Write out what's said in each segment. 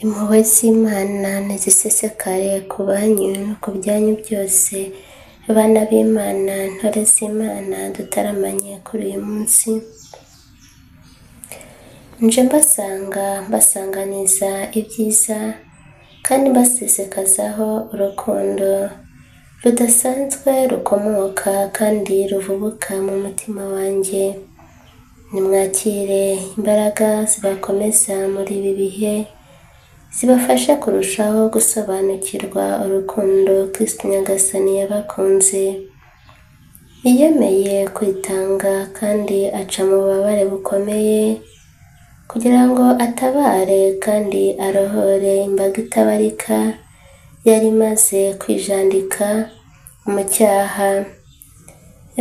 Impuhwe z'Imana nizisesekare ku banyu no ku byanyu byose, bana b'Imana, ntore z'Imana dutaramanye kuri uyu munsi. Nje mbasanganiza ibyiza kandi mbasesekazaho urukundo rudasanzwe rukomoka kandi ruvubuka mu mutima wanjye. Nimwakire imbaraga zibakomeza muri ibi bihe, zibafasha kurushaho gusobanukirwa urukundo Kristo Nyagasani yabakunze. Yiyemeye kwitanga kandi aca mu bubabare bukomeye kugira ngo atabare kandi arohore imbaga itabarika yari imaze kwijandika mu cyaha.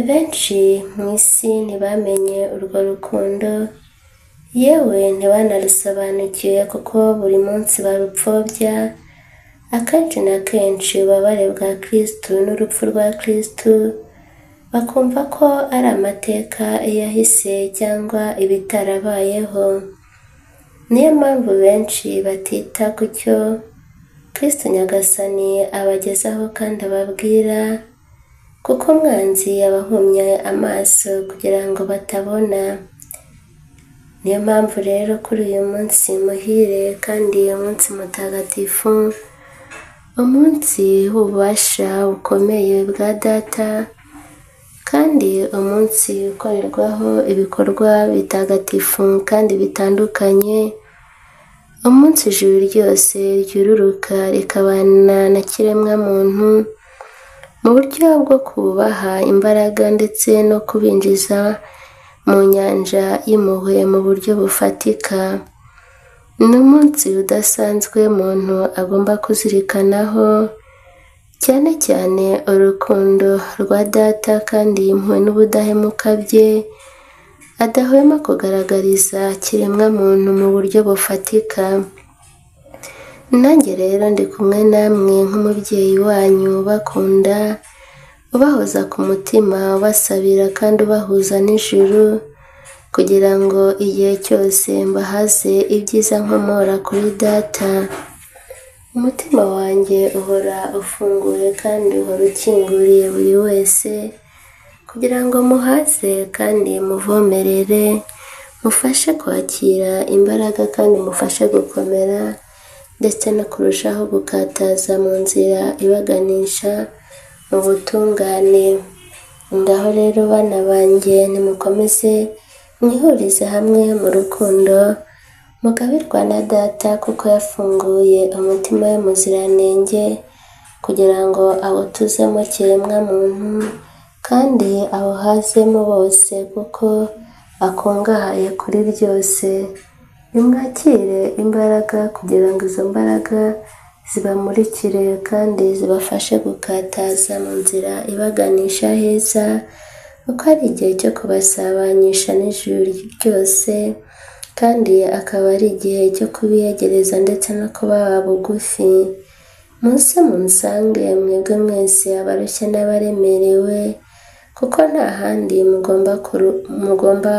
Benshi mu isi ntibamenye urwo rukundo, yewe ntibanarusobanukiwe kuko buri munsi barupfobya. Akenshi na kenshi ububabare bwa Kristo n'urupfu rwa Kristo bakumva ko ari amateka yahise cyangwa ibitarabayeho. Niyo mpamvu benshi batita ku cyo Kristo Nyagasani abagezaho kandi ababwira, kuko umwanzi yabahumye amaso kugira ngo batabona. Niyo mpamvu rero kuri uyu munsi muhire kandi umunsi mutagatifu, umunsi w'ububasha bukomeye bwa Data, kandi umunsi ukorerwaho ibikorwa bitagatifu kandi bitandukanye, umunsi ijuru ryose ryururuka rikabana na kiremwa muntu mu buryo bwo kubaha imbaraga ndetse no kubinjiza mu nyanja y'impuhwe mu buryo bufatika. Ni umunsi udasanzwe umuntu agomba kuzirikanaho, cyane cyane urukundo rwa Data kandi impuhwe n'ubudahemuka bye adahwema kugaragariza kiremwa muntu mu buryo bufatika. Nanjye rero ndi kumwe namwe nk'umubyeyi wanyu ubakunda, ubahoza ku mutima, ubasabira kandi ubahuza n'ijuru, kugira ngo igihe cyose mbahaze ibyiza nkomora kuri Data. Umutima wanjye uhora ufunguye kandi uhora ukinguriye buri wese, kugira ngo muhaze kandi muvomerere, mufashe kwakira imbaraga kandi mufashe gukomera, ndetse no kurushaho gukataza mu nzira ibaganisha mu butungane. Ngaho rero bana banjye, nimukomeze mwihurize hamwe mu rukundo mugabirwa na Data, kuko yafunguye umutima w'umuziranenge kugira ngo awutuzemo kiremwa muntu kandi awuhazemo bose, kuko akungahaye kuri byose. Nimwakire imbaraga kugira ngo izo mbaraga zibamurikire kandi zibafashe gukataza mu nzira ibaganisha heza, kuko ari igihe cyo kubasabanyisha n'ijuru ryose, kandi akaba ari igihe cyo kubiyegereza ndetse no kubaba bugufi. Muze munsange mwebwe mwese abarushye n'abaremerewe, kuko nta handi mugomba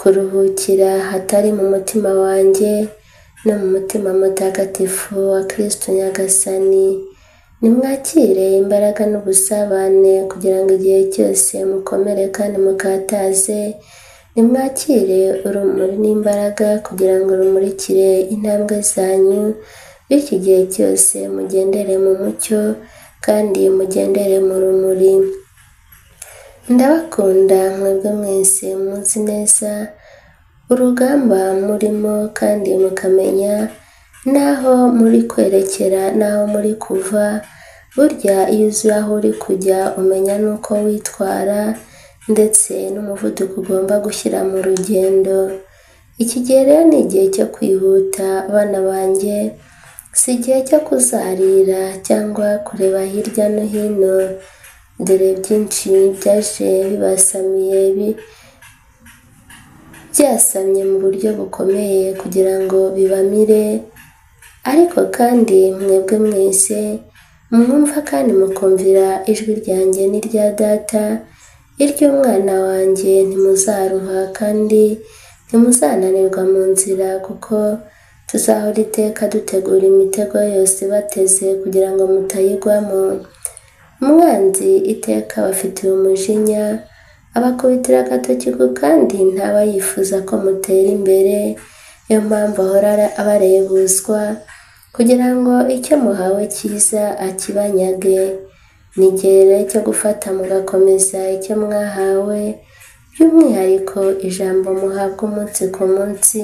kuruhukira hatari mu mutima wanjye no mu mutima mutagatifu wa Kristo Nyagasani. Nimwakire imbaraga n'ubusabane kugira ngo igihe cyose mukomere kandi mukataze. Nimwakire urumuri n'imbaraga kugira ngo rumurikire intambwe zanyu, bityo igihe cyose mugendere mu mucyo kandi mugendere mu rumuri. Ndabakunda mwebwe mwese muzi neza urugamba murimo kandi mukamenya n'aho muri kwerekera n'aho muri kuva. Burya iyo uzi aho uri kujya umenya n'uko witwara ndetse n'umuvuduko ugomba gushyira mu rugendo. Iki gihe rero ni igihe cyo kwihuta bana banjye, si igihe cyo kuzarira cyangwa kureba hirya no hino, dore byinshi byaje bibasamiye byasamye mu buryo bukomeye kugira ngo bibamire. Ariko kandi mwebwe mwese mwumva kandi mukumvira ijwi ryanjye n'irya Data, iry'umwana wanjye, ntimuzaruha kandi ntimuzananirwa mu nzira, kuko tuzahora iteka dutegura imitego yose bateze kugira ngo mutayigwamo. Umwanzi iteka abafitiye umujinya, abakubitira agatoki ku kandi ntaba yifuza ko mutera imbere. Niyo mpamvu ahora abarebuzwa kugira ngo icyo muhawe cyiza akibanyage. Ni igihe rero cyo gufata mugakomeza icyo mwahawe, by'umwihariko ijambo muhabwa umunsi ku munsi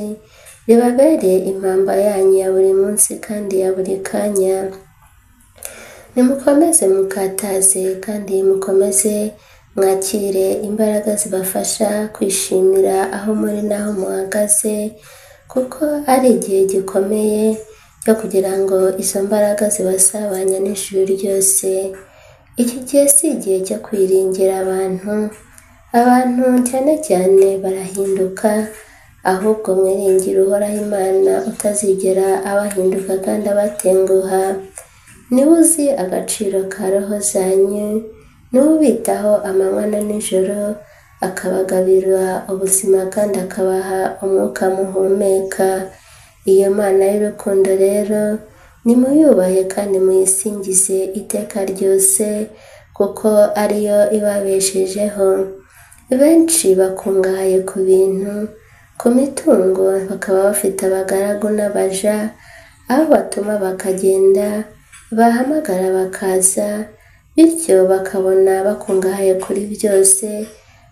ribabere impamba yanyu ya buri munsi kandi ya buri kanya. Nimukomeze mukataze kandi mukomeze mwakire imbaraga zibafasha kwishimira aho muri n'aho muhagaze, kuko ari igihe gikomeye cyo kugira ngo izo mbaraga zibasabanya n'ijuru ryose. Iki gihe si igihe cyo kwiringira abantu cyane cyane barahinduka, ahubwo mwiringire uhoraho Imana utazigera abahinduka kandi abatenguha. Niwe uzi agaciro ka roho zanyu, niwe ubitaho amanywa na nijoro, akabagabira ubuzima kandi akabaha umwuka muhumeka. Iyo Mana y'urukundo rero nimuyubahe kandi muyisingize iteka ryose, kuko ariyo ibabeshejeho. Benshi bakungahaye ku bintu, ku mitungo, bakaba bafite abagaragu n'abaja, aho batuma bakagenda, bahamagara bakaza, bityo bakabona bakungahaye kuri byose,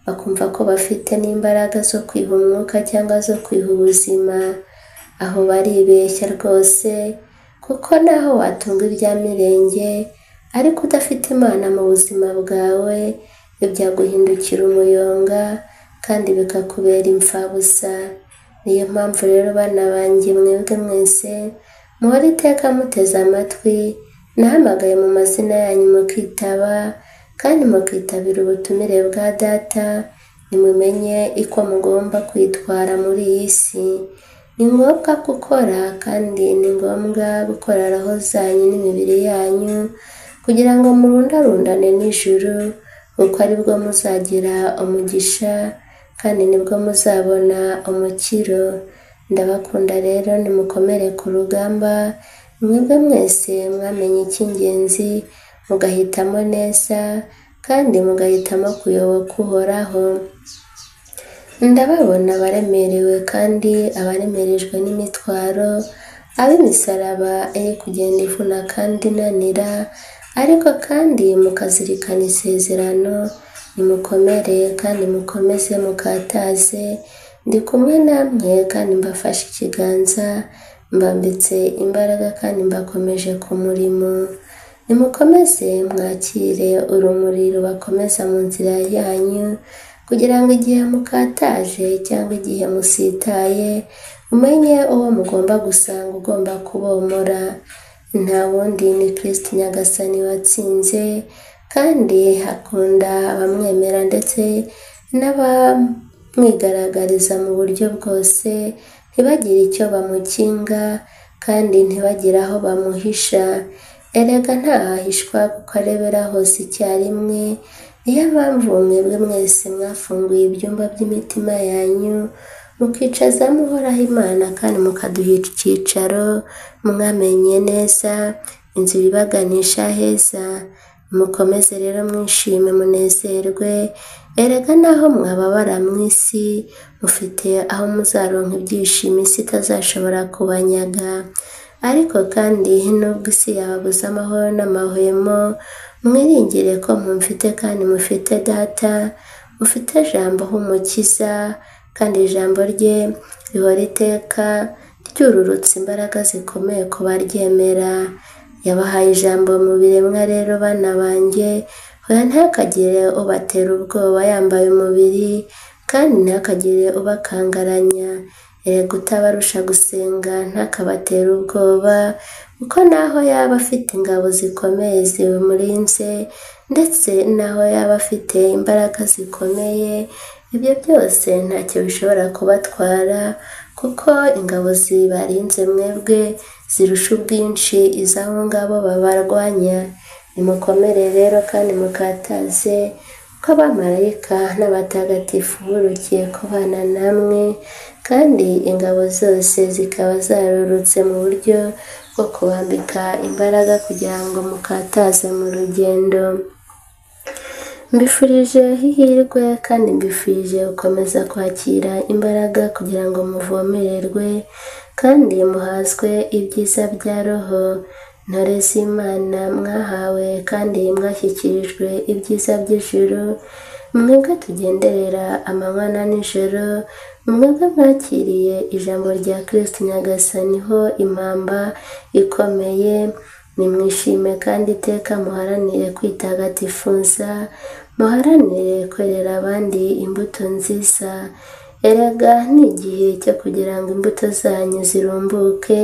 bakumva ko bafite n'imbaraga zo kwiha umwuka cyangwa zo kwiha ubuzima. Aho baribeshya rwose, kuko naho watunga ibya mirenge ariko udafite Imana mu buzima bwawe, ibyaguhindukira umuyonga kandi bikakubera imfabusa. Niyo mpamvu rero bana banjye, mwebwe mwese muhora iteka muteze amatwi, nahamagaye mu mazina yanyu mukitaba kandi mukitabira ubutumire bwa Data. Nimumenye uko mugomba kwitwara muri iyi si. Ni ngombwa gukora kandi ni ngombwa gukora roho zanyu n'imibiri yanyu kugira ngo murundarundane n'ijuru, kuko aribwo muzagira umugisha kandi nibwo muzabona umukiro. Ndabakunda rero, nimukomere ku rugamba, mwebwe mwese mwamenye icy'ingenzi, mugahitamo neza kandi mugahitamo kuyoboka Uhoraho. Ndababona abaremerewe kandi abaremerejwe n'imitwaro, ab'imisaraba iri kugenda ivuna kandi inanira, ariko kandi mukazirikana isezerano. Nimukomere kandi mukomeze mukataze, ndi kumwe namwe kandi mbafashe ikiganza, mbambitse imbaraga kandi mbakomeje ku murimo. Nimukomeze mwakire urumuri rubakomeza mu nzira yanyu, kugira ngo igihe mukataje cyangwa igihe musitaye, umenye uwo mugomba gusanga ugomba kubomora. Nta wundi ni Kristo Nyagasani watsinze, kandi akunda abamwemera ndetse n'abamwigaragariza mu buryo bwose, ntibagire icyo bamukinga kandi ntibagire aho bamuhisha. Erega ntahahishwa kuko arebera hose icyarimwe. Niyo mpamvu mwebwe mwese mwafunguye ibyumba by'imitima yanyu, mukicazamo Uhoraho Imana kandi mukaduha icyicaro, mwamenye neza inzira ibaganisha heza. Mukomeze rero mwishime munezerwe, erega naho mwababara mu isi, mufite aho muzaronka ibyishimo isi itazashobora kubanyaga. Ariko kandi nubwo isi yababuza amahoro n'amahwemo, mwiringire ko mumfite kandi mufite Data, mufite ijambo h'umukiza, kandi ijambo rye rihora iteka ryururutsa imbaraga zikomeye ku baryemera. Yabahaye ijambo mu biremwa rero bana banjye, hoya ntihakagire ubatera ubwoba yambaye umubiri, kandi ntihakagire ubakangaranya. Erega utabarusha gusenga ntakabatera ubwoba, kuko naho yaba afite ingabo zikomeye zimurinze, ndetse naho yaba afite imbaraga zikomeye, ibyo byose ntacyo bishobora kubatwara, kuko ingabo zibarinze mwebwe zirusha ubwinshi iz'abo ngabo babarwanya. Nimukomere rero kandi mukataze, ko abamarayika n'abatagatifu burukiye kubana namwe, kandi ingabo zose zikaba zarurutse mu buryo bwo kubambika imbaraga kugira ngo mukataze mu rugendo. Mbifurije ihirwe kandi mbifurije gukomeza kwakira imbaraga kugira ngo muvomererwe kandi muhazwe ibyiza bya roho. Ntore z'Imana mwahawe kandi mwashyikirijwe ibyiza by'ijuru, mwebwe tugenderera amanywa na nijoro, mwebwe mwakiriye ijambo rya Kristo Nyagasani ho impamba ikomeye, nimwishime kandi iteka muharanire kwitagatifuza, muharanire kwerera abandi imbuto nziza. Erega ni igihe cyo kugira ngo imbuto zanyu zirumbuke,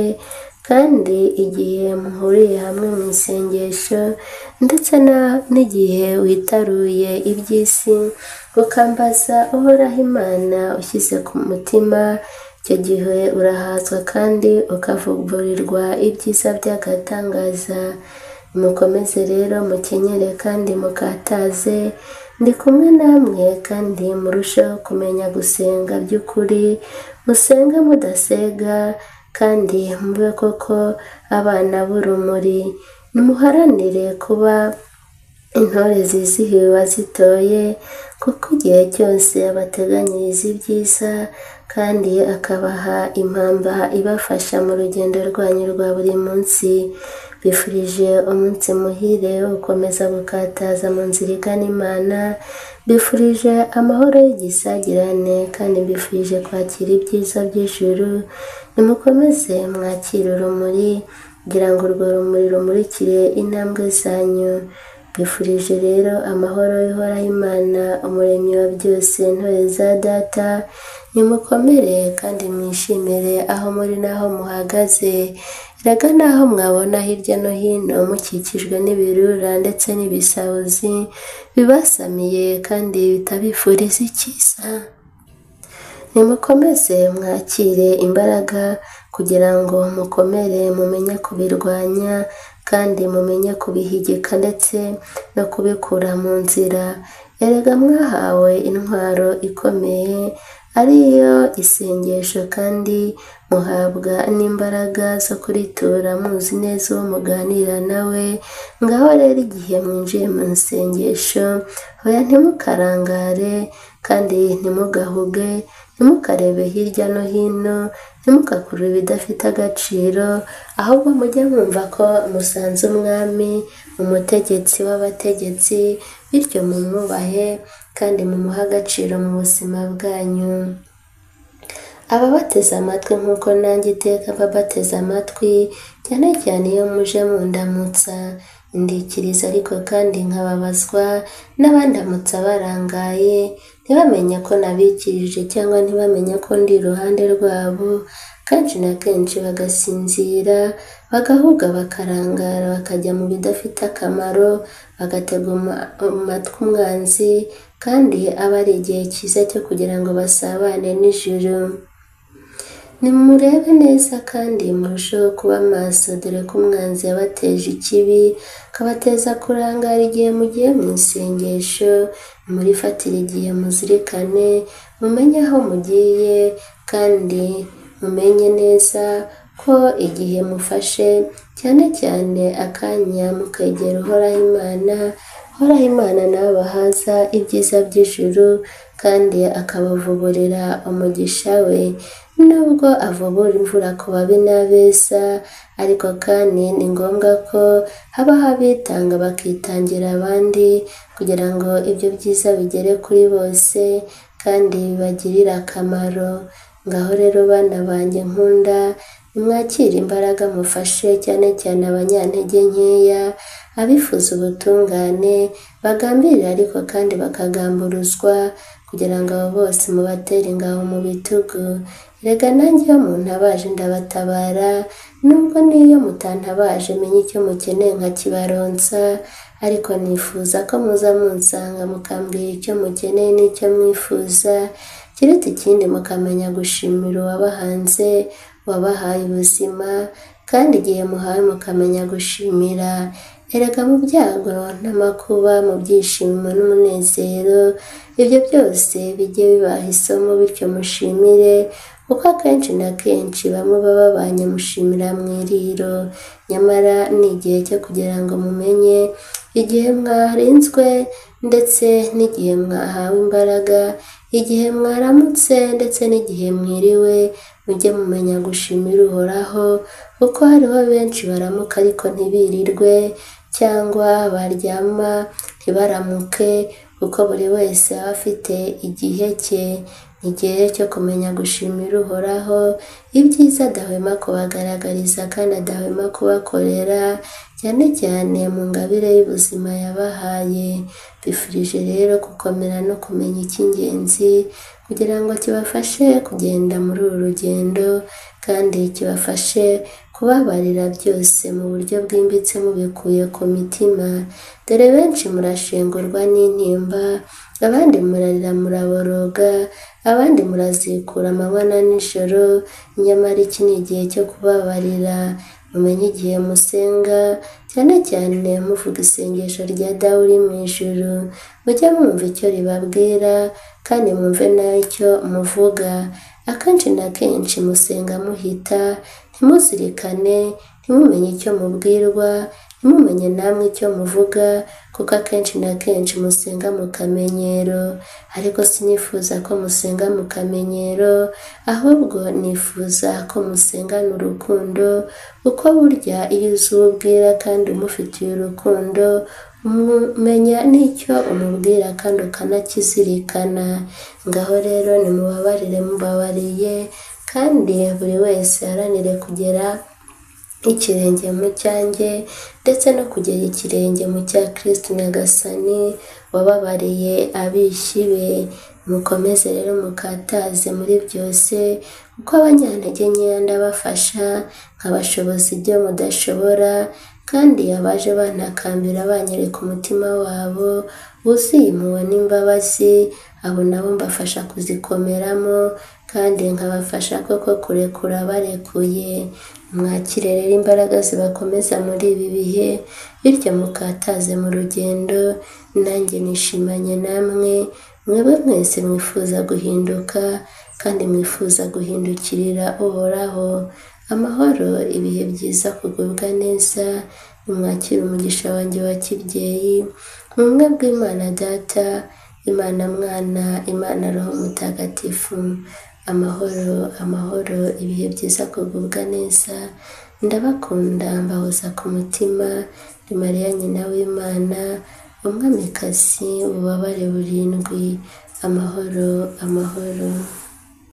kandi igihe muhuriye hamwe mu isengesho ndetse n'igihe witaruye iby'isi ukambaza uhoraho Imana ushyize ku mutima, icyo gihe urahazwa kandi ukavugururirwa ibyiza by'agatangaza. Mukomeze rero mukenyere kandi mukataze, ndi kumwe namwe kandi murusheho kumenya gusenga by'ukuri, musenge mudasega kandi mube koko abana b'urumuri. Nimuharanire kuba intore zizihiwe wazitoye, kuko igihe cyose abateganyiriza ibyiza kandi akabaha impamba ibafasha mu rugendo rwanyu rwa buri munsi. Bifurije umunsi muhire wo gukomeza gukataza mu nzira igana Imana. Bifurije amahoro y'igisagirane kandi mbifurije kwakira ibyiza by'ijuru. Nimukomeze mwakire urumuri kugira ngo urwo rumuri rumurikire intambwe zanyu. Bifurije rero amahoro y'uhoraho Imana umuremyi wa byose, ntore za data, nimukomere kandi mwishimire aho muri n'aho muhagaze. Erega naho mwabona hirya no hino mukikijwe n'ibirura ndetse n'ibisahuzi bibasamiye kandi bitabifuriza icyiza, nimukomeze mwakire imbaraga kugira ngo mukomere mumenye kubirwanya kandi mumenye kubihigika ndetse no kubikura mu nzira. Erega mwahawe intwaro ikomeye ariyo isengesho, kandi muhabwa n'imbaraga zo kuritura muzi neza uwo muganira nawe. Ngaho rero igihe mwinjiye mu isengesho, hoya ntimukarangare kandi ntimugahuge, ntimukarebe hirya no hino, ntimugakurure ibidafite agaciro, ahubwo mujye mwumva ko musanze umwami, umutegetsi w'abategetsi, bityo mumwubahe kandi mumuhe agaciro mu buzima bwanyu. Ababateze amatwi nk'uko nanjye iteka babateze amatwi, cyane cyane iyo muje mundamutsa, ndikiriza ariko kandi nkababazwa n'abandamutsa barangaye, ntibamenye ko nabikirije cyangwa ntibamenye ko ndi iruhande rwabo. Kenshi na kenshi bagasinzira, bagahuga, bakarangara, bakajya mu bidafite akamaro, bagatega amatwi umwanzi, kandi aba ari igihe cyiza cyo kugira ngo basabane n'ijuru. Nimurebe neza kandi murusheho kuba maso, dore ko umwanzi yabateje ikibi, akabateza kurangara igihe mugiye mu isengesho. Nimurifatire igihe muzirikane, mumenye aho mugiye, kandi mumenye neza ko igihe mufashe cyane cyane akanya mukegera uhoraho Imana, uhoraho Imana nawe abahaza ibyiza by'ijuru kandi akabavubulira umugisha we. Nubwo avubura imvura ku babi n'abeza, ariko kandi ni ngombwa ko habaho abitanga bakitangira abandi kugira ngo ibyo byiza bigere kuri bose kandi bibagirire akamaro. Ngaho rero bana banjye nkunda, nimwakire imbaraga mufashe cyane cyane abanyantege nkeya, abifuza ubutungane, bagambirira ariko kandi bakagamburuzwa, kugira ngo abo bose mubatere ingabo mu bitugu. Erega nanjye iyo muntabaje ndabatabara, nubwo n'iyo mutantabaje menye icyo mukeneye nkakibaronsa, ariko nifuza ko muza munsanga mukambwira icyo mukeneye n'icyo mwifuza, kiruta ikindi mukamenya gushimira uwabahanze, wabahaye ubuzima, kandi igihe muhawe mukamenya gushimira. Erega mu byago n'amakuba, mu byishimo n'umunezero, ibyo byose bijye bibaha isomo, bityo mushimire, kuko akenshi na kenshi bamwe baba banyamushimira mu iriro. Nyamara ni igihe cyo kugira ngo mumenye igihe mwarinzwe ndetse n'igihe mwahawe imbaraga, igihe mwaramutse ndetse n'igihe mwiriwe. Mujye mumenya gushimira Uhoraho, kuko hariho benshi baramuka ariko ntibirirwe, cyangwa baryama ntibaramuke, kuko buri wese aba afite igihe cye. Ni igihe cyo kumenya gushimira Uhoraho ibyiza adahwema kubagaragariza kandi adahwema kubakorera, cyane cyane mu ngabire y'ubuzima yabahaye. Bifurije rero gukomera no kumenya icy'ingenzi, kugira ngo kibafashe kugenda muri uru rugendo, kandi kibafashe kubabarira byose mu buryo bwimbitse mubikuye ku mitima. Dore benshi murashengurwa n'intimba, abandi murarira muraboroga, abandi murazikura amanywa na nijoro. Nyamara iki ni igihe cyo kubabarira. Mumenye igihe musenga, cyane cyane muvuga isengesho rya Dawe uri mu ijuru. Mujye mwumva icyo ribabwira, kandi mwumve n'icyo muvuga. Akenshi na kenshi musenga muhita, ntimuzirikane, ntimumenye icyo mubwirwa, ntimumenye namwe icyo muvuga, kuko akenshi na kenshi musenga mu kamenyero. Ariko sinifuza ko musenga mu kamenyero, ahubwo nifuza ko musengana urukundo, kuko burya iyo uzi uwo ubwira kandi umufitiye urukundo, umenya n'icyo umubwira kandi ukanakizirikana. Ngaho rero nimubabarire mubabariye, kandi buri wese aharanire kugera ikirenge mu cyanjye, ndetse no kugera ikirenge mu cya Kristo Nyagasani wababariye abishyi be. Mukomeze rero mukataze muri byose, kuko abanyantege nkeya ndabafasha, nkabashoboza ibyo mudashobora. Kandi abaje bantakambira banyereka umutima wabo wuzuye impuhwe n'imbabazi, abo nabo mbafasha kuzikomeramo, kandi nkabafasha koko kurekura barekuye. Mwakire rero imbaraga zibakomeza muri ibi bihe, bityo mukataze mu rugendo. Nanjye nishimanye namwe, mwebwe mwese mwifuza guhinduka kandi mwifuza guhindukirira Uhoraho. Amahoro, ibihe byiza, kugubwa neza. Nimwakire umugisha wanjye wa kibyeyi, mu bumwe bw'Imana Data, Imana Mwana, Imana Roho Mutagatifu. Amahoro, amahoro, ibihe byiza, kugubwa neza. Ndabakunda, mbahoza ku mutima. Ni Mariya nyina w'Imana, umwamikazi w'ububabare burindwi. Amahoro, amahoro.